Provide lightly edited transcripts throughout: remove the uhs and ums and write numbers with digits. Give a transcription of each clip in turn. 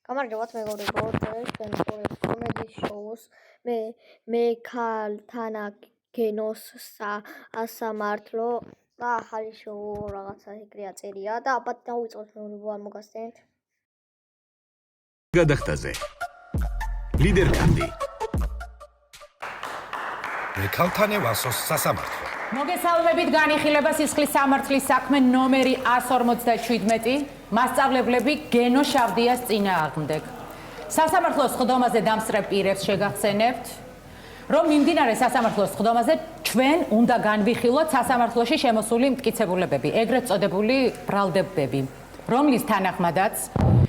გამარჯობათ მეგობრებო, დღეს თქვენ კომედის შოუს მე ქალთანა გენოს სასამართლო და ახალი შოუ რაღაცა ეგრეა წერია და აბათ დავიწყოთ მეგობრებო, არ მოგასცემთ. გადახტაზე ლიდერ კანდი მე ქალთანე ვასოს სასამართლო მოგესალმებით განიხილება სისხლის სამართლის საქმე ნომერი 157 მასწავლებლები გენო შავდიას წინააღმდეგ. სასამართლოს სხდომაზე დამსწრე პირებს შეგახსენებთ, რომ მიმდინარე სასამართლოს სხდომაზე ჩვენ უნდა განვიხილოთ სასამართლოში შემოსული მტკიცებულებები, ეგრეთ წოდებული ბრალდებები, რომლის თანახმადაც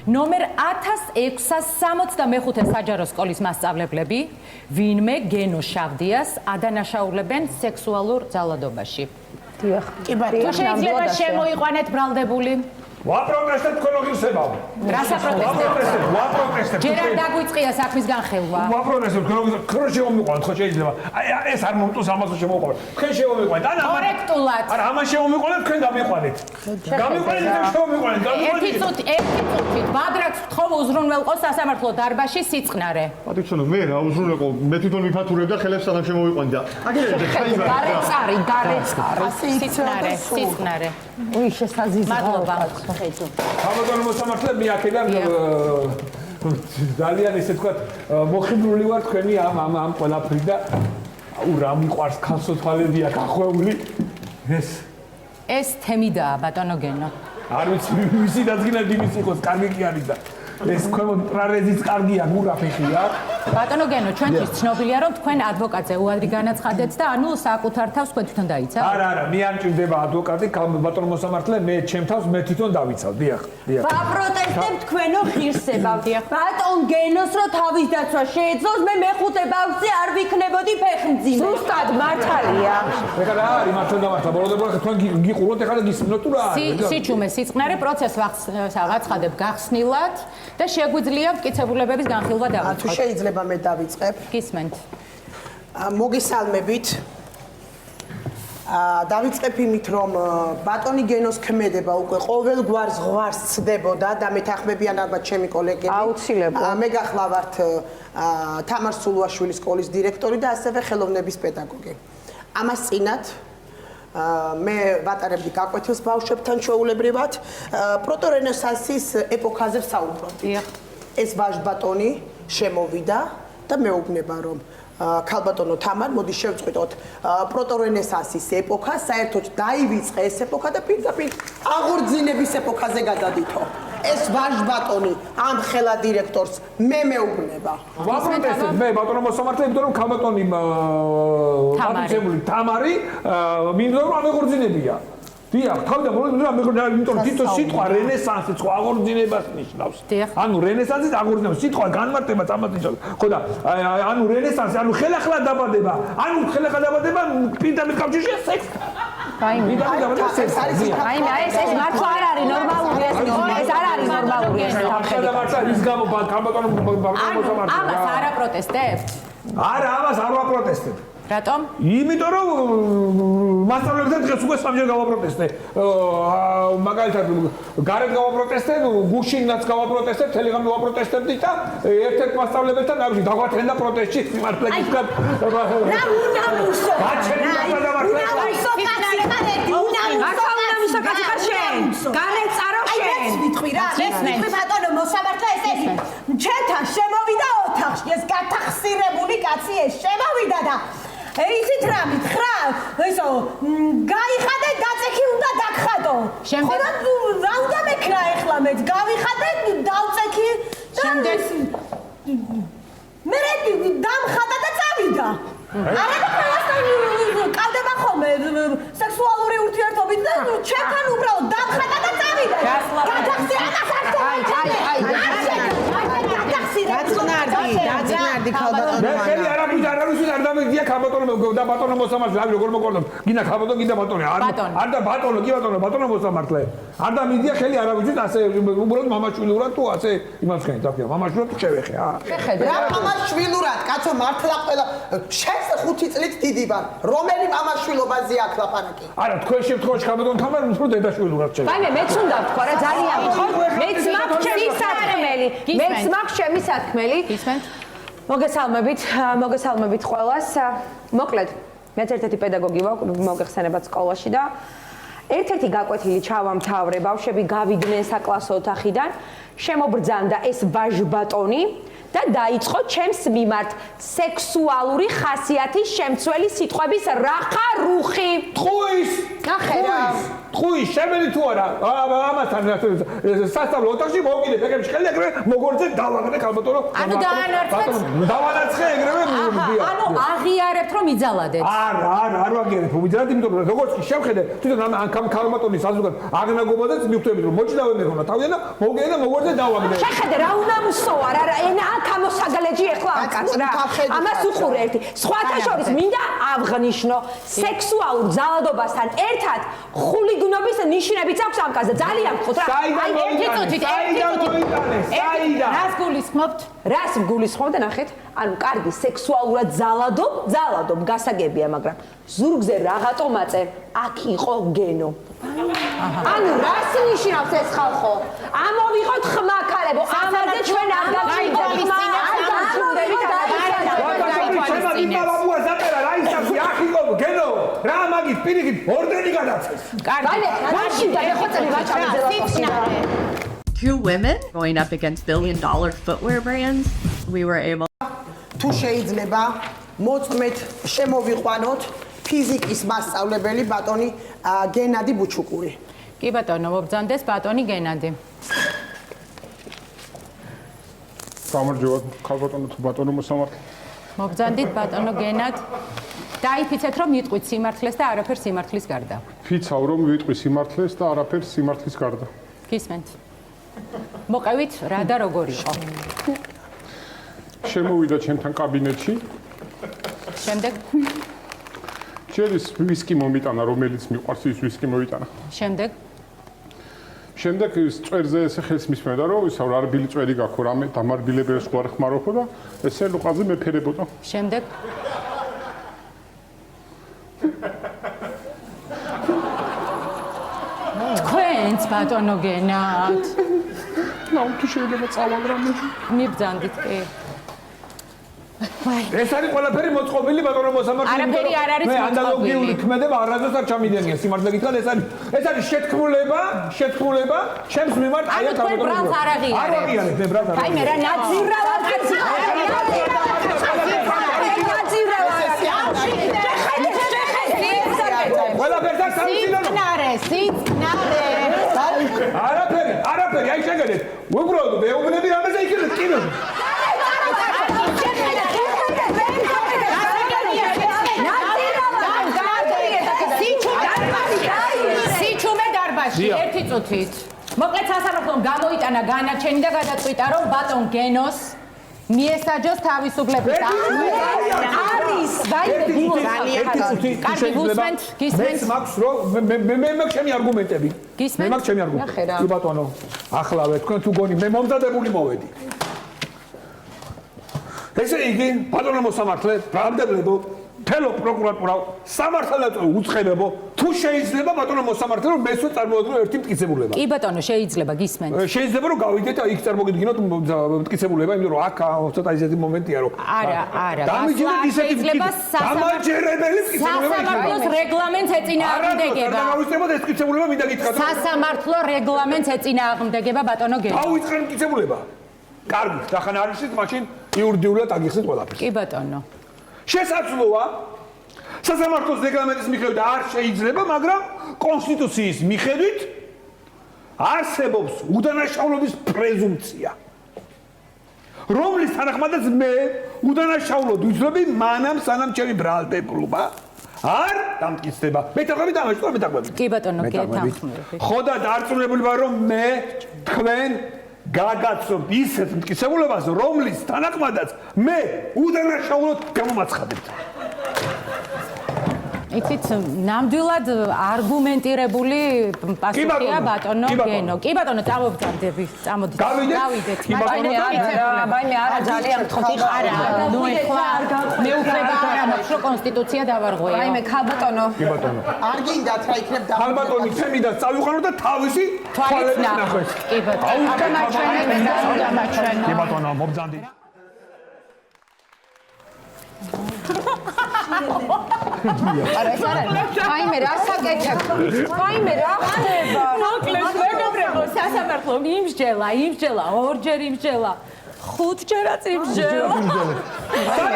ნომერ 1665 საჯარო სკოლის მასწავლებლები ვინმე გენო შავდიას ადანაშაულებენ სექსუალურ ძალადობაში. დიახ. თუ შეიძლება შემოიყვანეთ ბრალდებული. ვაპროტესტებ თქვენ ოგიხსებავ. რას აპროტესტებთ? ვაპროტესტებ. ჯერ არ დაგვიწყია საქმის განხილვა. ვაპროტესტებ თქვენ შემომიყვანეთ, ხო შეიძლება. აი ეს არ მომწონს ამას შემოყვანეთ. თქვენ შემომიყვანეთ. კორექტულად. არა, ამას შემომიყვანეთ, თქვენ გამიყვანეთ. გამიყვანეთ და შემომიყვანეთ. ერთი წუთით ბადრაკს ვთხოვ უზრუნველყოს სასამართლო დარბაზში სიწყნარე. პატიცონო, მე რა უზრუნველყო, მე თვითონ ვიფათურებ და ხელებს სანამ შემოვიყვანდი და აგერეთ ხაიბა. გარეწარი. სიწყნარე. უი შესაძიზღაო. მადლობა. ხაბატონო მოსამართლეები აქედან ძალიან ესე ვთქვათ მოხიბლული ვარ თქვენი ამ ყველაფრით და რა მიყვარს ქალსოთვალებია გახვეული ეს თემიდაა ბატონო გენო. არ ვიცი ვისი დადგინად იმის იყოს კარგი კი არის და ეს ქვემოთ ტრარეზიც კარგია გურაფეხია. ბატონო გენო, ჩვენთვის ცნობილია რომ თქვენ ადვოკატზე უადრი განაცხადეთ და ანუ საკუთარ თავს თქვენ თვითონ დაიცავთ? არა, მე არ მჭირდება ადვოკატი, ბატონო მოსამართლე, მე ჩემ თავს მე თვითონ დავიცავ. დიახ. ვაპროტესტებ თქვენო ღირსებავ. ბატონ გენოს რო თავის დაცვა შეეძლოს, მე მეხუთე ბავშვზე არ ვიქნებოდი ფეხმძიმე. ზუსტად მართალია. ეხლა რა არის მართლა დამართა, ბოლოდებურად თქვენ გიყუროთ ეხლა გისმენთ თუ რა არის? სიჩუმე სიწყნარე პროცესს ვაცხადებ გახსნილად და შეგვიძლია მტკიცებულებების განხილვა დავიწყოთ. თუ შეიძლება მე დავიწყებ. გისმენთ. მოგესალმებით. დავიწყებ იმით, რომ ბატონი გენოს ქმედება უკვე ყოველგვარ ზღვარს ცდებოდა და მეთანხმებიან ალბათ ჩემი კოლეგები. აუცილებლად. მე გახლავართ თამარ სულუაშვილის სკოლის დირექტორი და ასევე ხელოვნების პედაგოგი. ამას წინათ მე ვატარებდი გაკვეთილს ბავშვებთან ჩვეულებრივად პროტორენესანსის ეპოქაზე ვსაუბრობდი. ეს ვაჟბატონი შემოვიდა და მეუბნება რომ ქალბატონო თამარ, მოდი შევწყვიტოთ პროტორენესანსის ეპოქა, საერთოდ დაივიწყე ეს ეპოქა და პირდაპირ აღორძინების ეპოქაზე გადადითო. ეს ვაჟბატონი ამ ხელა დირექტორს მე მეუბნება. ვაპროტესტებ მე ბატონო მოსამართლე, იმიტომ რომ ქალბატონი თამარი მინდოდა რომ აღორძინებია. დიახ, თავიდან მოგონა იმიტომ რომ თვითონ სიტყვა რენესანსი სხვა აღორძინებას ნიშნავს. ანუ რენესანსი აღორძინება, სიტყვა განმარტება ამას ნიშნავს. ხო და ანუ რენესანსი, ანუ ხელახლა დაბადება, ანუ ხელახლა დაბადება პირდაპირ კავშირში სექსთან. აი ეს მართლა არ არის ნორმალური ეს არ არის ნორმალური ეს და მართლა ის გამო ქალბატონო მოსამართლე. ამას არ აპროტესტებთ? არა, ამას არ ვაპროტესტებ. რატომ? იმიტომ რომ მასწავლებელთან დღეს უკვე სამჯერ გავაპროტესტე. მაგალითად გარეთ გავაპროტესტე, გუშინაც გავაპროტესტე, თელეგრამზე გავაპროტესტებდი და ერთ-ერთ მასწავლებელთან ავში დაგვათენდა პროტესტში სიმართლე გისგან. რა უნამუსო? უნამუსო კაცი ხარ შენ? გარეთ წარო შენ? ეს ვიტყვი რა, ეს ვიტყვი ბატონო მოსამართლე ეს ჩემთან შემოვიდა ოთახში, ეს გათახსირებული კაცი ეს შემოვიდა და ისიც რა მითხრა, ესო გაიხადე დაწექი უნდა დაგხატო. ხო და რა უნდა მექნა ეხლა მე გავიხადე დავწექი შემდეგ მე დამხატა და წავიდა. არა და ყველასთან კავდება ხოლმე სექსუალური ურთიერთობით და ჩემთან უბრალოდ დამხატა და წავიდა. გადახსირა და საერთოდ დაძნარდი ქალბატონო. მე ხელი არ დამიგდია ქალბატონო და ბატონო მოსამართლე, აი როგორ მოყოლოდ. გინდა ქალბატონო, გინდა ბატონი. არ და ბატონო, კი ბატონო მოსამართლე. არ დამიგდია ხელი არ აგვიძით ასე უბრალოდ მამაშვილურად თუ ასე იმას ხენი დაფია. მამაშვილად შევეხე. რა მამაშვილურად, კაცო მართლა ყველა შენს 5 წლით დიდი ვარ. რომელი მამაშვილობაზე აქ ლაპარაკი? არა, თქვენ შემთხვევაში ქალბატონო თამარ უფრო დედაშვილურად შეიძლება. აი მეც უნდა ვთქვა რა ძალიან ხო? მეც მაქვს ჩემი საქმელი. მეც მაქვს ჩემი სათქმელი. გისმენთ? მოგესალმებით ყველას. მოკლედ, მეც ერთ-ერთი პედაგოგი ვარ, მოგეხსენებათ სკოლაში და ერთ-ერთი გაკვეთილი ჩავამთავრე, ბავშვები გავიდნენ საკლასო ოთახიდან, შემობრძანდა ეს ვაჟბატონი და დაიწყო ჩემს მიმართ სექსუალური ხასიათის შემცველი სიტყვების რახა რუხი. ტყუის! ნახე რა. ტყუის, შემელი თუ არა? ამასთან სასწავლო ოთახში მოვკიდე, ფეხებში ხელი ეგრევე მოგორძე დავაგდე ქალბატონო. ანუ დაანარცხეთ? დავანარცხე ეგრევე მივიდია. ანუ აღიარებთ რომ იძალადეთ. არ ვაგერებ, ვიძალად, იმიტომ რომ როგორც კი შევხედე, თვითონ ამ ქალბატონის საზოგადო აღნაგობადაც მივხვდები რომ მოჭიდავენ მეხონა თავიდან და მოვკიდე და მოგორძე დავაგდე. შეხედე რა უნამსოა რა ენა გამოსაგალეჯი ეხლა ამ კაცს რა. ამას უყურე ერთი. სხვათა შორის მინდა აღნიშნო სექსუალურ ძალადობასთან ერთად ხულიგნობის ნიშნებიც აქვს ამ კაცზე. ძალიან გხოთ რა. აი ერთი წუთით. რას გულისხმობთ? რას გულისხმობთ ნახეთ? ანუ კარგი სექსუალურად ძალადობ გასაგებია, მაგრამ ზურგზე რაღაცო მაწერ. აქ იყო გენო. ანუ რას ნიშნავს ეს ხალხო? ამოვიღოთ ხმა ქალებო. ამაზე ჩვენ არ გავჩინდებით. რა მაგის პირიქით ორდენი გადაცეს. Two women going up against billion-dollar footwear brands. We were able თუ შეიძლება მოწმეთ შემოვიყვანოთ ფიზიკის მასწავლებელი ბატონი გენადი ბუჩუკური. კი ბატონო, მოგბრძანდეს ბატონი გენადი. გამარჯობა, ქალბატონო თუ ბატონო მოსამართლე. მოგბრძანდით ბატონო გენად. დაიფიცეთ რომ მიტყვით სიმართლეს და არაფერ სიმართლის გარდა. ფიცავ რომ ვიტყვი სიმართლეს და არაფერ სიმართლის გარდა. გისმენთ? მოყევით რა და როგორ იყო? შემოვიდა ჩემთან კაბინეტში. შემდეგ? ჯერის ვისკი მომიტანა, რომელიც მიყვარს ის ვისკი მომიტანა. შემდეგ? შემდეგ ის წვერზე ესე ხელს მისმენდა, რომ ისა რა რბილი წვერი გაქვს, რამე დამარბილებელი სხვა ხმარობო და ესე ლუყაზე მეფერებოდა. შემდეგ? თქვენც ბატონო გენად. თუ შეიძლება წავალ რამე. მიბრძანდით კი. ეს არის ყველაფერი მოწყობილი ბატონო მოსამართლე. არაფერი არ არის მე მოწყობილი. ანალოგიური ქმედება არასდროს არ ჩამიდენია სიმართლე გითხრათ ეს არის შეთქმულება ჩემს მიმართ აი ანუ თქვენ ბრალს არ აღიარებთ. არ აღიარებთ მე ბრალს არ აი მე რა ნაძირალა კაცი. ყველაფერს არ სიცნარე. არაფერი აი შეგედეთ უბრალოდ მეუბნები რამეზე იქნებ კინოზე. ერთი წუთით. მოკლედ სასამართლომ გამოიტანა განაჩენი და გადაწყვიტა რომ ბატონ გენოს მიესაჯოს თავისუფლებით. არის კარგი გუსმენთ, გისმენთ. მე მაქვს რომ მე მაქვს ჩემი არგუმენტები. გისმენთ? მე მაქვს ჩემი არგუმენტები. კი ბატონო, ახლავე თქვენ თუ გონი მე მომზადებული მოვედი. ესე იგი, ბატონო მოსამართლე, ბრალდებლებო, თელო პროკურატურა, სამართალდაწვე უწყებებო, თუ შეიძლება ბატონო მოსამართლე რომ მესვე წარმოადგინო ერთი მტკიცებულება. კი ბატონო, შეიძლება გისმენთ. შეიძლება რომ გავიდეთ და იქ წარმოგიდგინოთ მტკიცებულება, იმიტომ რომ აქ ცოტა ისეთი მომენტია რომ არა. დამიჯერეთ ისეთი დამაჯერებელი მტკიცებულება იქნება. სასამართლოს რეგლამენტს ეწინააღმდეგება. დავისწრებოთ ეს მტკიცებულება მინდა გითხრათ. სასამართლო რეგლამენტს ეწინააღმდეგება ბატონო გენო. დავიწყენ მტკიცებულება. კარგი, ხან არ ისეთ მაშინ იურიდიულად აგიხსნით ყველაფერს. კი ბატონო. შესაძლოა სასამართლოს რეგლამენტის მიხედვით არ შეიძლება, მაგრამ კონსტიტუციის მიხედვით არსებობს უდანაშაულობის პრეზუმპცია, რომლის თანახმადაც მე უდანაშაულოდ ვიძლები მანამ სანამ ჩემი ბრალდებულობა არ დამტკიცდება. მეთახვები დამაშტოა მეთახვები. კი ბატონო, გეთანხმები. ხო და დარწმუნებული ვარ რომ მე თქვენ გაგაცნობთ ისეთ მტკიცებულებას, რომლის თანახმადაც მე უდანაშაულოდ გამომაცხადებთ. იცით, ნამდვილად არგუმენტირებული პასუხია ბატონო გენო. კი ბატონო, წამოვიძამდები, წამოდით. გავიდეთ. ბაიმე არა ძალიან მთხოთი არა, ნუ ეხლა მეუხრება არ მაქვს, რომ კონსტიტუცია დავარღვიო. ბაიმე ხალბატონო. კი ბატონო. არ გინდათ რა იქნებ და ხალბატონი ჩემი და წავიყვანო და თავისი თვალით ნახოს. კი ბატონო. კი ბატონო, მობძანდით. ბაიმე რა საკეთებ? ბაიმე რა ხდება? მოკლედ მეგობრებო, სასამართლო იმსჯელა, ორჯერ იმსჯელა. 5 ჯერაც იმსჯელა.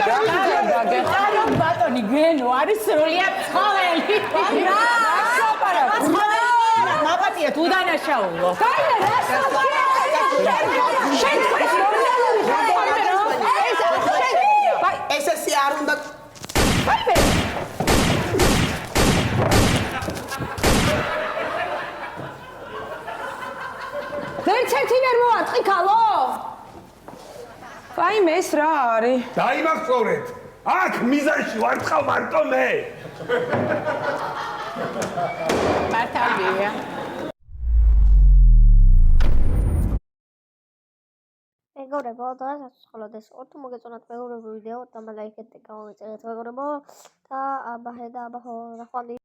რა ბატონი გენო არის სრულიად ცხოველი. რა მაპატია თუ დანაშაულო. ბაიმე რა ეს ესე არ უნდა ბაიმე ვერცერთი ვერ მოაწყი ქალო? ბაიმე ეს რა არის? დაიმახსოვრეთ. აქ მიზანში ვარ თხავ მარტო მე. მართავია. მეგობრებო, დღესაც ხოლოდეს თუ მოგეწონათ მეგობრებო ვიდეო, და ლაიქეთ და გამოვიწერეთ მეგობრებო და აბაჰე და აბაჰო ნახვამდის